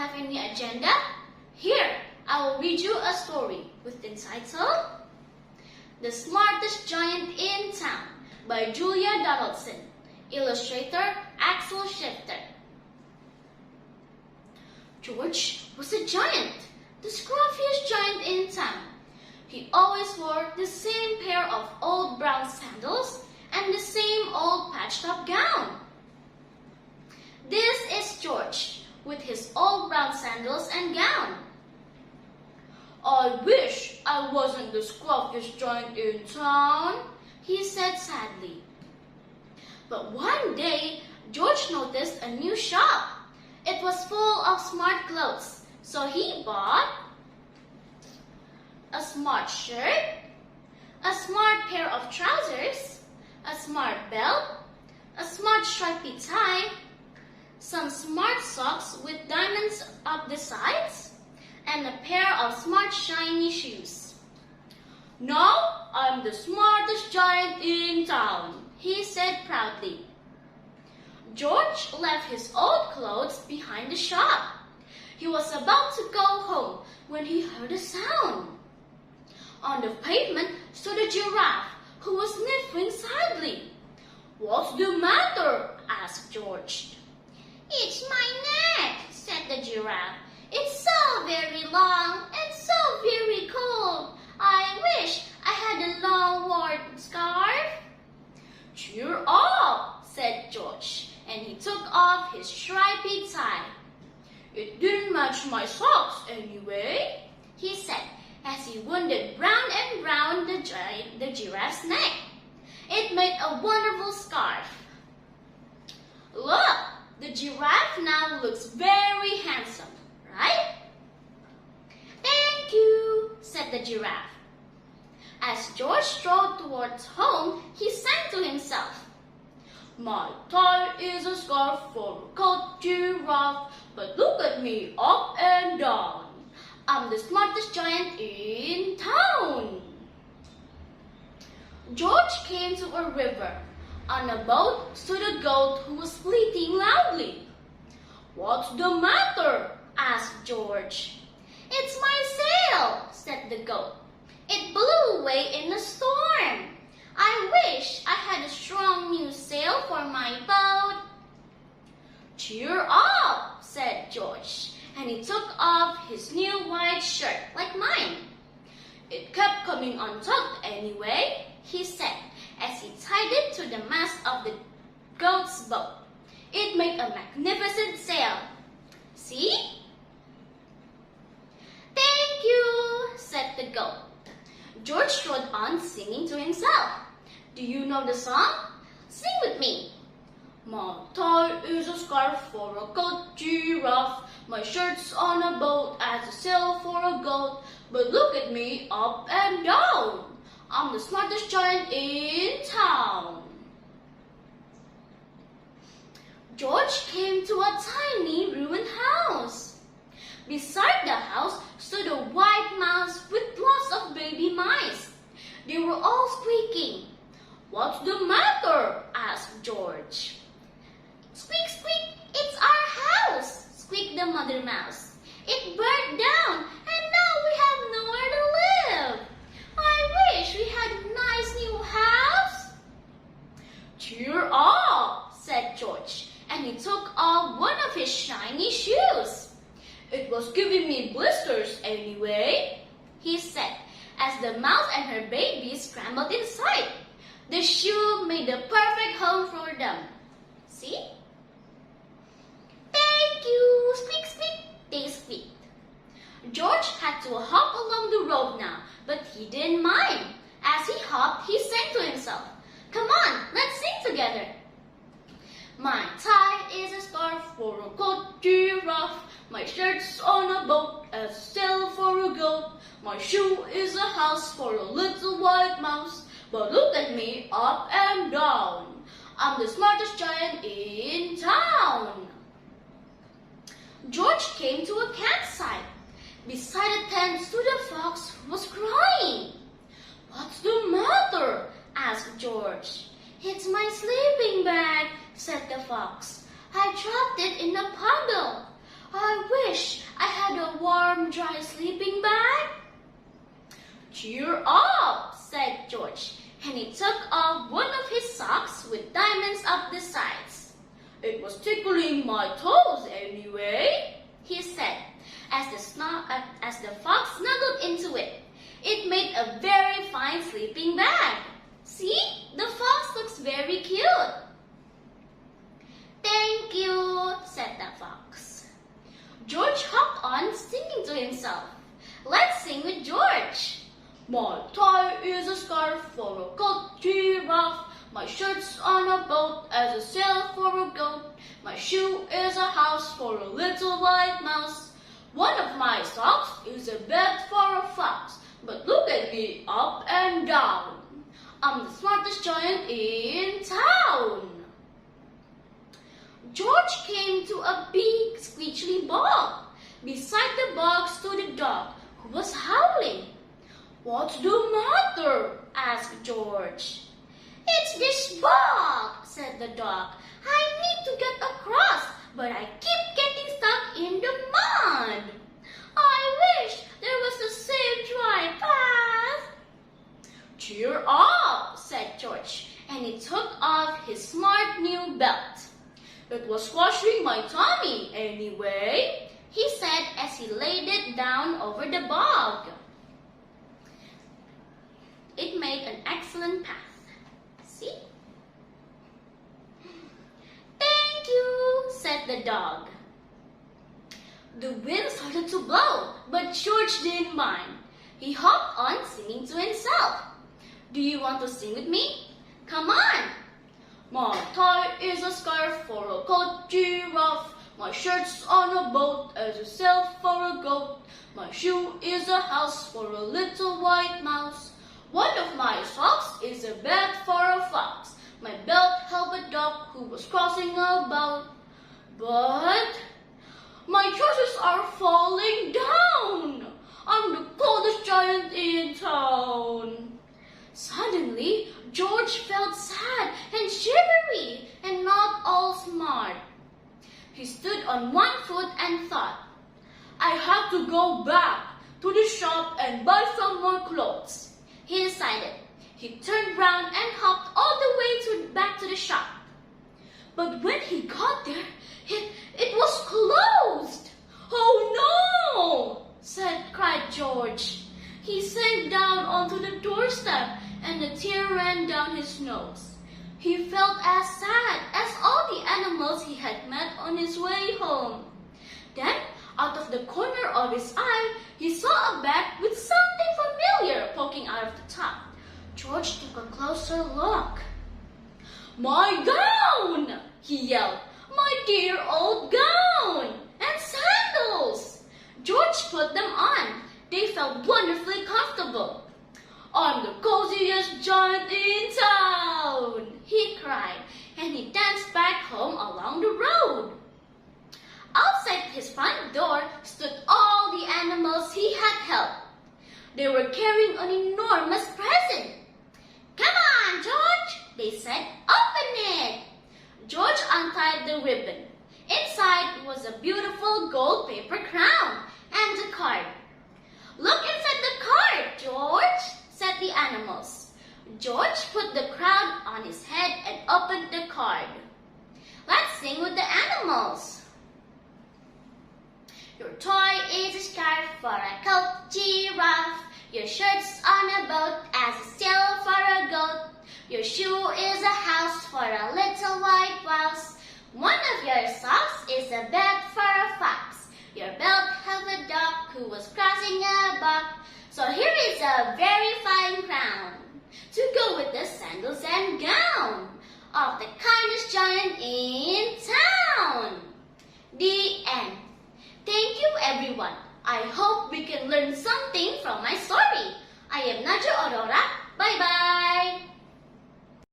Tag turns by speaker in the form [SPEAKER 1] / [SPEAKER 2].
[SPEAKER 1] have any agenda? Here, I will read you a story with the title The Smartest Giant in Town by Julia Donaldson, illustrator Axel Schifter. George was a giant, the scruffiest giant in town. He always wore the same pair of old brown sandals and the same old patched-up gown. This is George with his old brown sandals and gown. "I wish I wasn't the scruffiest giant in town," he said sadly. But one day, George noticed a new shop. It was full of smart clothes, so he bought a smart shirt, a smart pair of trousers, a smart belt, a smart stripy tie, some smart socks with diamonds up the sides, and a pair of smart shiny shoes. "Now I'm the smartest giant in town," he said proudly. George left his old clothes behind the shop. He was about to go home when he heard a sound. On the pavement stood a giraffe who was sniffling sadly. "What's the matter?" asked George. "It's my neck," said the giraffe. "It's so very long and so very cold. I wish I had a long warm scarf." "Cheer up," said George, and he took off his stripy tie. "It didn't match my socks anyway," he said, as he wound round and round the giraffe's neck. It made a wonderful scarf. "Look, the giraffe now looks very handsome, right?" "Thank you," said the giraffe. As George strode towards home, he sang to himself. "My tie is a scarf for a coat giraffe, but look at me up and down. I'm the smartest giant in town." George came to a river. On a boat stood a goat who was bleating loudly. "What's the matter?" asked George. "It's my sail," said the goat. "It blew away in the storm. I wish I had a strong new sail for my boat." "Cheer up," said George, and he took off his new white shirt like mine. "It kept coming untucked anyway," he said, as he tied it to the mast of the goat's boat. It made a magnificent sail. "See?" "Thank you," said the goat. George strode on singing to himself. Do you know the song? Sing with me. "My tie is a scarf for a goat giraffe. My shirt's on a boat as a sail for a goat. But look at me up and down. I'm the smartest giant in town." George came to a tiny ruined house. Beside the house stood a white mouse with lots of baby mice. They were all squeaking. "What's the matter?" asked George. "Squeak, squeak, it's our house," squeaked the mother mouse. "It burned down and now we have nowhere to live. I wish we had a nice new house." "Cheer up," said George, and he took off one of his shiny shoes. "It was giving me blisters anyway," he said, as the mouse and her baby scrambled inside. The shoe made the perfect home for them. See? "Thank you, squeak, squeak," they squeaked. George had to hop along the road now, but he didn't mind. As he hopped, he sang to himself. "Come on, let's sing together." "My tie is a scarf for a goat giraffe. My shirt's on a boat as a sail for a goat. My shoe is a house for a little white mouse. But look at me up and down. I'm the smartest giant in town." George came to a campsite. Beside a tent stood a fox who was crying. "What's the matter?" asked George. "It's my sleeping bag," said the fox. "I dropped it in a puddle. I wish I had a warm, dry sleeping bag. Cheer up, said George, and he took off one of his socks with diamonds up the sides. It was tickling my toes anyway, he said, as the fox snuggled into it. It made a very fine sleeping bag. See, the fox looks very cute. Thank you, said the fox. George hopped on, singing to himself. Let's sing with George. My tie is a scarf for a goat giraffe. My shirt's on a boat as a sail for a goat. My shoe is a house for a little white mouse. One of my socks is a bed for a fox. But look at me up and down. I'm the smartest giant in town. George came to a big squeaky bog. Beside the bog stood a dog who was howling. What's the matter? Asked George. It's this bog, said the dog. I need to get across, but I keep getting stuck in the mud. I wish there was a safe dry path. Cheer up, said George, and he took off his smart new belt. It was squashing my tummy anyway, he said as he laid it down over the bog. It made an excellent path. See? Thank you, said the dog. The wind started to blow, but George didn't mind. He hopped on, singing to himself. Do you want to sing with me? Come on. My tie is a scarf for a goat giraffe. My shirt's on a boat as a sail for a goat. My shoe is a house for a little white mouse. One of my socks is a bed for a fox. My belt held a dog who was crossing about. But my trousers are falling down. I'm the coldest giant in town. Suddenly, George felt sad and shivery and not all smart. He stood on one foot and thought, I have to go back to the shop and buy some more clothes. He decided. He turned round and hopped all the way back to the shop. But when he got there, it was closed. Oh no, cried George. He sank down onto the doorstep and a tear ran down his nose. He felt as sad as all the animals he had met on his way home. Then, out of the corner of his eye, he saw a bag with something familiar poking out of the top. George took a closer look. My gown! He yelled. My dear old gown! And sandals! George put them on. They felt wonderfully comfortable. I'm the coziest giant in town, he cried, and he danced back home along the road. Outside his front door stood all the animals he had helped. They were carrying an enormous present. Come on, George, they said. Open it. George untied the ribbon. Inside was a beautiful gold paper crown and a card. Look inside the card, George, said the animals. George put the crown on his head and opened the card. Let's sing with the animals. Your toy is a scarf for a coat giraffe. Your shirt's on a boat as a sail for a goat. Your shoe is a house for a little white mouse. One of your socks is a bed for a fox. Your belt held a dog who was crossing a buck. So here is a very fine crown to go with the sandals and gown of the kindest giant in town. The end. Thank you, everyone. I hope we can learn something from my story. I am Naja Aurora. Bye-bye.